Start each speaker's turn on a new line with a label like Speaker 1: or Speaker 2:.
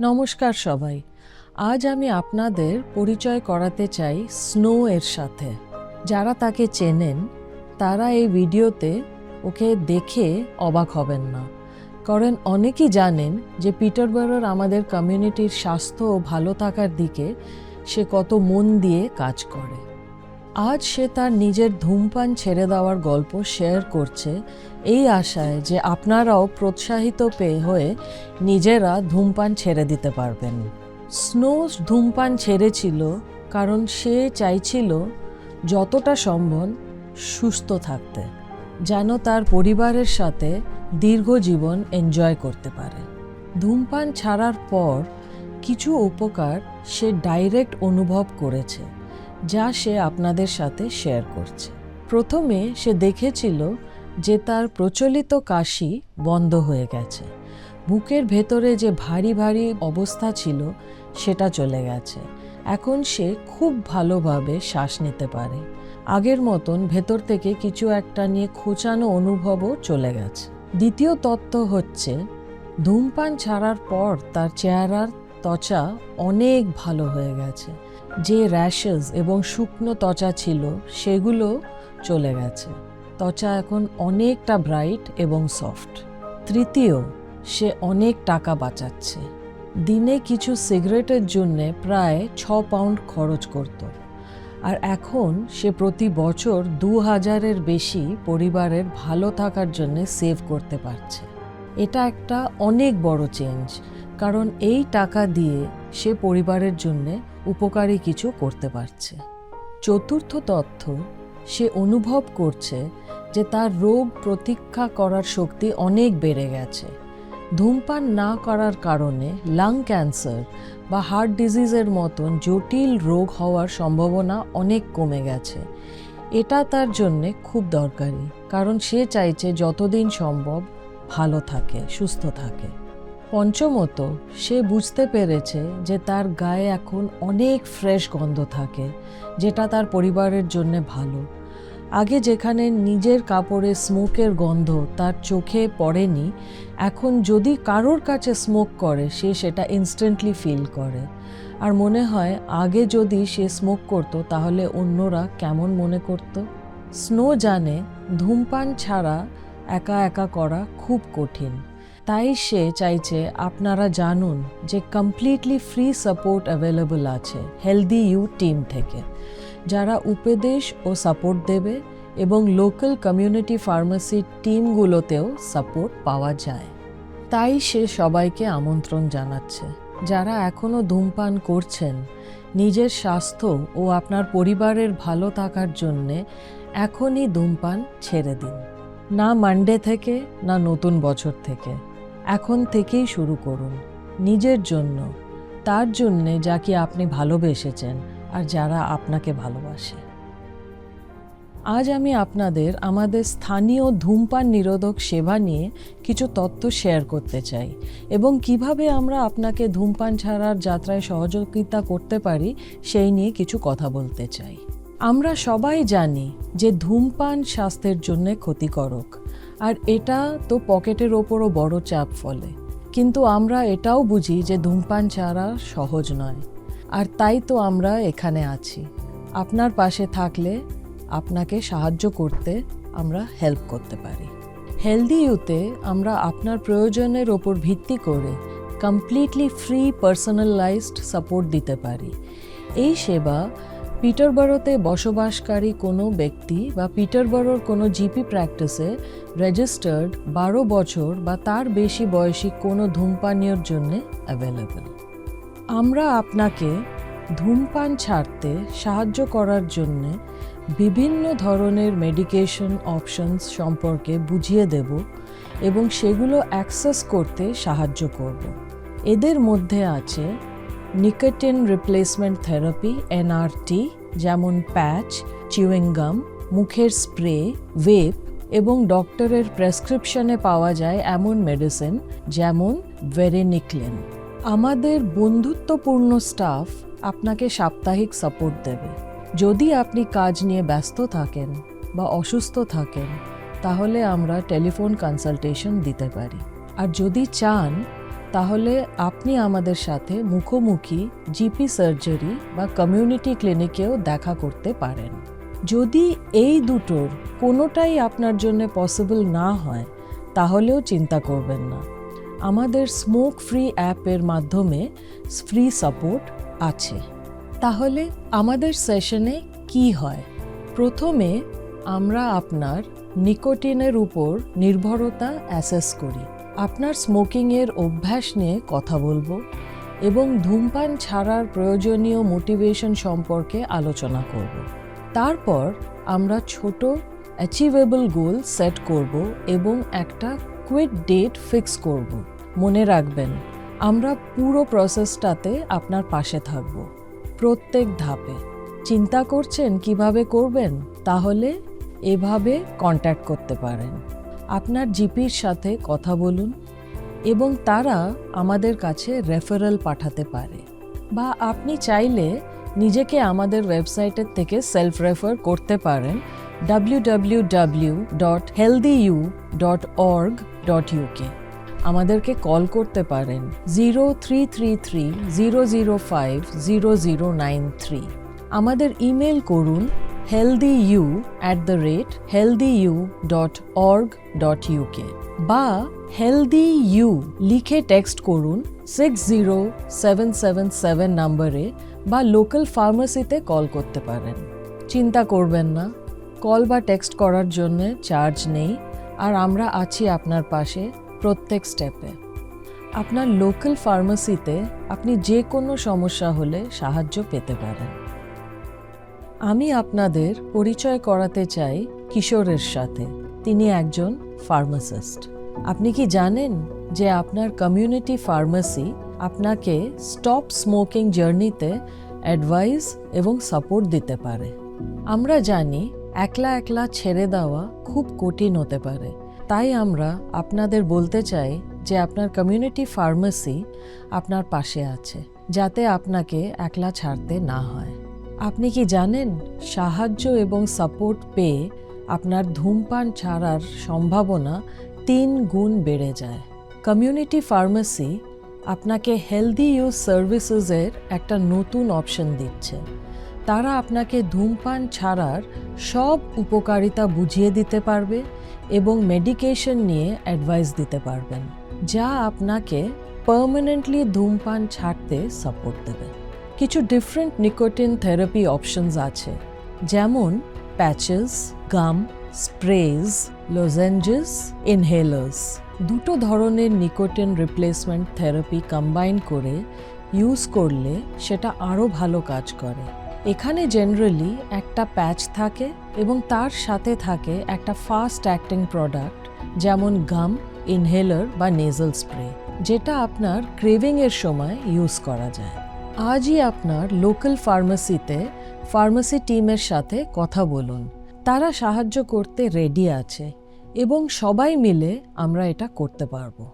Speaker 1: নমস্কার সবাই। আজ আমি আপনাদের পরিচয় করাতে চাই স্নো এর সাথে। যারা তাকে চেনেন তারা এই ভিডিওতে ওকে দেখে অবাক হবেন না, কারণ অনেকেই জানেন যে পিটারবরোর আমাদের কমিউনিটির স্বাস্থ্য ও ভালো থাকার দিকে সে কত মন দিয়ে কাজ করে। আজ সে তার নিজের ধূমপান ছেড়ে দেওয়ার গল্প শেয়ার করছে এই আশায় যে আপনারাও প্রোৎসাহিত হয়ে নিজেরা ধূমপান ছেড়ে দিতে পারবেন। স্নো ধূমপান ছেড়েছিল কারণ সে চাইছিল যতটা সম্ভব সুস্থ থাকতে, যেন তার পরিবারের সাথে দীর্ঘ জীবন এনজয় করতে পারে। ধূমপান ছাড়ার পর কিছু উপকার সে ডাইরেক্ট অনুভব করেছে, যা সে আপনাদের সাথে শেয়ার করছে। প্রথমে সে দেখেছিল যে তার প্রচলিত কাশি বন্ধ হয়ে গেছে। বুকের ভেতরে যে ভারী ভারী অবস্থা ছিল সেটা চলে গেছে। এখন সে খুব ভালোভাবে শ্বাস নিতে পারে। আগের মতন ভেতর থেকে কিছু একটা নিয়ে খোঁচানো অনুভবও চলে গেছে। দ্বিতীয় তথ্য হচ্ছে, ধূমপান ছাড়ার পর তার চেহারার ত্বচা অনেক ভালো হয়ে গেছে। যে র্যাশেস এবং শুকনো ত্বচা ছিল সেগুলো চলে গেছে। ত্বচা এখন অনেকটা ব্রাইট এবং সফট। তৃতীয়, সে অনেক টাকা বাঁচাচ্ছে। দিনে কিছু সিগারেটের জন্য প্রায় 6 পাউন্ড খরচ করত, আর এখন সে প্রতি বছর 2000-এর বেশি পরিবারের ভালো থাকার জন্য সেভ করতে পারছে। এটা একটা অনেক বড় চেঞ্জ, কারণ এই টাকা দিয়ে সে পরিবারের জন্য উপকারী কিছু করতে পারছে। চতুর্থ তথ্য, সে অনুভব করছে যে তার রোগ প্রতিরক্ষা করার শক্তি অনেক বেড়ে গেছে। ধূমপান না করার কারণে লাং ক্যান্সার বা হার্ট ডিজিজের মতন জটিল রোগ হওয়ার সম্ভাবনা অনেক কমে গেছে। এটা তার জন্যে খুব দরকারি, কারণ সে চাইছে যতদিন সম্ভব ভালো থাকে, সুস্থ থাকে। পঞ্চমত, সে বুঝতে পেরেছে যে তার গায়ে এখন অনেক ফ্রেশ গন্ধ থাকে, যেটা তার পরিবারের জন্য ভালো। আগে যেখানে নিজের কাপড়ে স্মোকের গন্ধ তার চোখে পড়েনি, এখন যদি কারোর কাছে স্মোক করে সে সেটা ইনস্ট্যান্টলি ফিল করে। আর মনে হয় আগে যদি সে স্মোক করত তাহলে অন্যরা কেমন মনে করত। স্নো জানে ধূমপান ছাড়া একা একা করা খুব কঠিন, তাই সে চাইছে আপনারা জানুন যে কমপ্লিটলি ফ্রি সাপোর্ট অ্যাভেলেবল আছে হেলদি ইউ টিম থেকে, যারা উপদেশ ও সাপোর্ট দেবে, এবং লোকাল কমিউনিটি ফার্মেসি টিমগুলোতেও সাপোর্ট পাওয়া যায়। তাই সে সবাইকে আমন্ত্রণ জানাচ্ছে, যারা এখনও ধূমপান করছেন, নিজের স্বাস্থ্য ও আপনার পরিবারের ভালো থাকার জন্যে এখনই ধূমপান ছেড়ে দিন। না মানডে থেকে, না নতুন বছর থেকে, এখন থেকেই শুরু করুন। নিজের জন্য, তার জন্যে যাকে আপনি ভালোবেসেছেন আর যারা আপনাকে ভালোবাসে। আজ আমি আপনাদের আমাদের স্থানীয় ধূমপান নিরোধক সেবা নিয়ে কিছু তথ্য শেয়ার করতে চাই, এবং কিভাবে আমরা আপনাকে ধূমপান ছাড়ার যাত্রায় সহযোগিতা করতে পারি সেই নিয়ে কিছু কথা বলতে চাই। আমরা সবাই জানি যে ধূমপান স্বাস্থ্যের জন্য ক্ষতিকারক, আর এটা তো পকেটের ওপরও বড় চাপ ফেলে। কিন্তু আমরা এটাও বুঝি যে ধূমপান ছাড়া সহজ নয়, আর তাই তো আমরা এখানে আছি। আপনার পাশে থাকলে আপনাকে সাহায্য করতে আমরা হেল্প করতে পারি। হেলদি ইউতে আমরা আপনার প্রয়োজনের ওপর ভিত্তি করে কমপ্লিটলি ফ্রি পার্সোনালাইজড সাপোর্ট দিতে পারি। এই সেবা পিটারবরোতে বসবাসকারী কোনো ব্যক্তি বা পিটারবরোর কোনো জিপি প্র্যাকটিসে রেজিস্টার্ড 12 বছর বা তার বেশি বয়সী কোনো ধূমপানীয়র জন্য অ্যাভেলেবল। আমরা আপনাকে ধূমপান ছাড়তে সাহায্য করার জন্য বিভিন্ন ধরনের মেডিকেশন অপশনস সম্পর্কে বুঝিয়ে দেব এবং সেগুলো অ্যাক্সেস করতে সাহায্য করব। এদের মধ্যে আছে নিকোটিন রিপ্লেসমেন্ট থেরাপি এনআরটি, যেমন প্যাচ, চিউইং গাম, মুখের স্প্রে, ভেপ, এবং ডক্টরের প্রেসক্রিপশনে পাওয়া যায় এমন মেডিসিন যেমন ভেরেনিক্লিন। আমাদের বন্ধুত্বপূর্ণ স্টাফ আপনাকে সাপ্তাহিক সাপোর্ট দেবে। যদি আপনি কাজ নিয়ে ব্যস্ত থাকেন বা অসুস্থ থাকেন, তাহলে আমরা টেলিফোন কনসালটেশন দিতে পারি। আর যদি চান তাহলে আপনি আমাদের সাথে মুখোমুখি জিপি সার্জারি বা কমিউনিটি ক্লিনিকেও দেখা করতে পারেন। যদি এই দুটোর কোনোটাই আপনার জন্য পসিবল না হয় তাহলেও চিন্তা করবেন না, আমাদের স্মোক ফ্রি অ্যাপের মাধ্যমে ফ্রি সাপোর্ট আছে। তাহলে আমাদের সেশনে কি হয়? প্রথমে আমরা আপনার নিকোটিনের উপর নির্ভরতা অ্যাসেস করি, আপনার স্মোকিংয়ের অভ্যাস নিয়ে কথা বলবো এবং ধূমপান ছাড়ার প্রয়োজনীয় মোটিভেশন সম্পর্কে আলোচনা করব। তারপর আমরা ছোট অ্যাচিভেবল গোল সেট করব এবং একটা কুইট ডেট ফিক্স করব। মনে রাখবেন, আমরা পুরো প্রসেসটাতে আপনার পাশে থাকব, প্রত্যেক ধাপে। চিন্তা করছেন কিভাবে করবেন? তাহলে এভাবে কন্ট্যাক্ট করতে পারেন। আপনার জিপির সাথে কথা বলুন এবং তারা আমাদের কাছে রেফারেল পাঠাতে পারে, বা আপনি চাইলে নিজেকে আমাদের ওয়েবসাইটের থেকে সেলফ রেফার করতে পারেন www.healthyu.org.uk। আমাদেরকে কল করতে পারেন 0333-005-0093। আমাদের ইমেল করুন healthyu@healthyu.org.uk বা healthyu লিখে টেক্সট করুন 60777 নম্বরে, বা লোকাল ফার্মেসিতে কল করতে পারেন। চিন্তা করবেন না, কল বা টেক্সট করার জন্য চার্জ নেই, আর আমরা আছি আপনার পাশে প্রত্যেক স্টেপে। আপনার লোকাল ফার্মেসিতে আপনি যে কোনো সমস্যা হলে সাহায্য পেতে পারেন। আমি আপনাদের পরিচয় করাতে চাই কিশোরের সাথে। তিনি একজন ফার্মাসিস্ট। আপনি কি জানেন যে আপনার কমিউনিটি ফার্মেসি আপনাকে স্টপ স্মোকিং জার্নিতে অ্যাডভাইস এবং সাপোর্ট দিতে পারে? আমরা জানি একলা একলা ছেড়ে দেওয়া খুব কঠিন হতে পারে, তাই আমরা আপনাদের বলতে চাই যে আপনার কমিউনিটি ফার্মেসি আপনার পাশে আছে, যাতে আপনাকে একলা ছাড়তে না হয়। আপনি কি জানেন, সাহায্য এবং সাপোর্ট পেয়ে আপনার ধূমপান ছাড়ার সম্ভাবনা 3 গুণ বেড়ে যায়। কমিউনিটি ফার্মেসি আপনাকে হেলদি ইউজ সার্ভিসেসের একটা নতুন অপশন দিচ্ছে। তারা আপনাকে ধূমপান ছাড়ার সব উপকারিতা বুঝিয়ে দিতে পারবে এবং মেডিকেশন নিয়ে অ্যাডভাইস দিতে পারবেন, যা আপনাকে পার্মানেন্টলি ধূমপান ছাড়তে সাপোর্ট দেবে। কিছু ডিফারেন্ট নিকোটিন থেরাপি অপশনস আছে, যেমন প্যাচেস, গাম, স্প্রেজ, লজেঞ্জেস, ইনহেলার্স। দুটো ধরনের নিকোটিন রিপ্লেসমেন্ট থেরাপি কম্বাইন করে ইউজ করলে সেটা আরও ভালো কাজ করে। এখানে জেনারেলি একটা প্যাচ থাকে এবং তার সাথে থাকে একটা ফাস্ট অ্যাক্টিং প্রোডাক্ট, যেমন গাম, ইনহেলার বা নেজাল স্প্রে, যেটা আপনার ক্রেভিংয়ের সময় ইউজ করা যায়। আজই আপনার লোকাল ফার্মেসিতে ফার্মেসি টিমের সাথে কথা বলুন। তারা সাহায্য করতে রেডি আছে এবং সবাই মিলে আমরা এটা করতে পারবো।